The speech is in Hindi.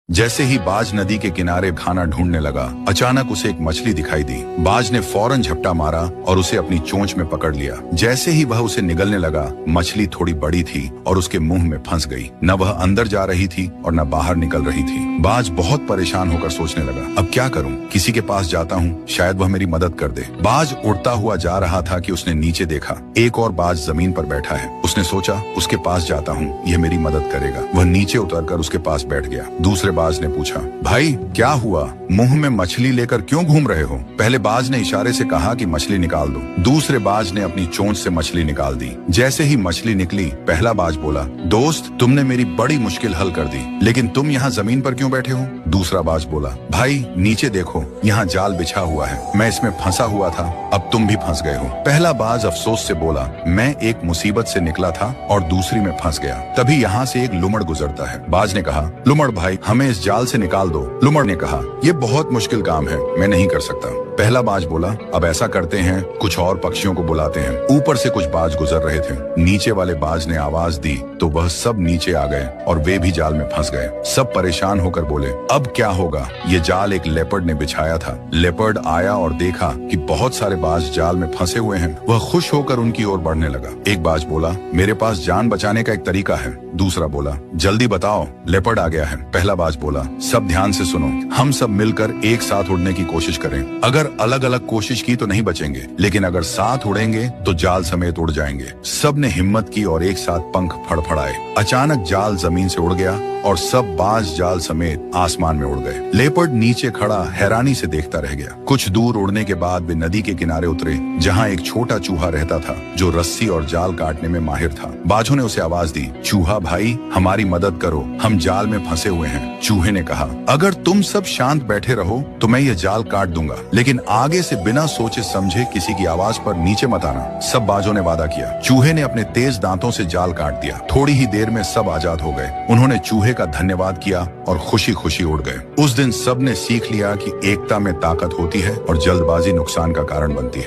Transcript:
जैसे ही बाज नदी के किनारे खाना ढूंढने लगा, अचानक उसे एक मछली दिखाई दी। बाज ने फौरन झपटा मारा और उसे अपनी चोंच में पकड़ लिया। जैसे ही वह उसे निगलने लगा, मछली थोड़ी बड़ी थी और उसके मुंह में फंस गई। न वह अंदर जा रही थी और न बाहर निकल रही थी। बाज बहुत परेशान होकर सोचने लगा, अब क्या करूं? किसी के पास जाता हूं, शायद वह मेरी मदद कर दे। बाज उड़ता हुआ जा रहा था कि उसने नीचे देखा, एक और बाज जमीन पर बैठा है। उसने सोचा, उसके पास जाता हूँ, यह मेरी मदद करेगा। वह नीचे उतरकर उसके पास बैठ गया। दूसरे बाज ने पूछा, भाई क्या हुआ? मुंह में मछली लेकर क्यों घूम रहे हो? पहले बाज ने इशारे से कहा कि मछली निकाल दो। दूसरे बाज ने अपनी चोंच से मछली निकाल दी। जैसे ही मछली निकली, पहला बाज बोला, दोस्त, तुमने मेरी बड़ी मुश्किल हल कर दी, लेकिन तुम यहाँ जमीन पर क्यों बैठे हो? दूसरा बाज बोला, भाई नीचे देखो, यहाँ जाल बिछा हुआ है, मैं इसमें फंसा हुआ था, अब तुम भी फंस गए हो। पहला बाज अफसोस से बोला, मैं एक मुसीबत से निकला था और दूसरी में फंस गया। तभी यहाँ से एक लुमड़ गुजरता है। बाज ने कहा, लुमड़ भाई, हमें इस जाल से निकाल दो। लुमड़ ने कहा, ये बहुत मुश्किल काम है, मैं नहीं कर सकता। पहला बाज बोला, अब ऐसा करते हैं, कुछ और पक्षियों को बुलाते हैं। ऊपर से कुछ बाज गुजर रहे थे। नीचे वाले बाज ने आवाज दी तो वह सब नीचे आ गए और वे भी जाल में फंस गए। सब परेशान होकर बोले, अब क्या होगा? ये जाल एक लेपर्ड ने बिछाया था। लेपर्ड आया और देखा कि बहुत सारे बाज जाल में फंसे हुए हैं। वह खुश होकर उनकी ओर बढ़ने लगा। एक बाज बोला, मेरे पास जान बचाने का एक तरीका है। दूसरा बोला, जल्दी बताओ, लेपर्ड आ गया है। पहला बाज बोला, सब ध्यान से सुनो, हम सब मिलकर एक साथ उड़ने की कोशिश करें। अगर अलग अलग कोशिश की तो नहीं बचेंगे, लेकिन अगर साथ उड़ेंगे तो जाल समेत उड़ जाएंगे। सब ने हिम्मत की और एक साथ पंख फड़फड़ाए। अचानक जाल जमीन से उड़ गया और सब बाज जाल समेत आसमान में उड़ गए। लेपर्ड नीचे खड़ा हैरानी से देखता रह गया। कुछ दूर उड़ने के बाद वे नदी के किनारे उतरे, जहाँ एक छोटा चूहा रहता था जो रस्सी और जाल काटने में माहिर था। बाजों ने उसे आवाज दी, चूहा भाई, हमारी मदद करो, हम जाल में फंसे हुए हैं। चूहे ने कहा, अगर तुम सब शांत बैठे रहो तो मैं ये जाल काट दूंगा, लेकिन आगे से बिना सोचे समझे किसी की आवाज पर नीचे मत आना। सब बाजों ने वादा किया। चूहे ने अपने तेज दांतों से जाल काट दिया। थोड़ी ही देर में सब आजाद हो गए। उन्होंने चूहे का धन्यवाद किया और खुशी खुशी उड़ गए। उस दिन सब ने सीख लिया कि एकता में ताकत होती है और जल्दबाजी नुकसान का कारण बनती है।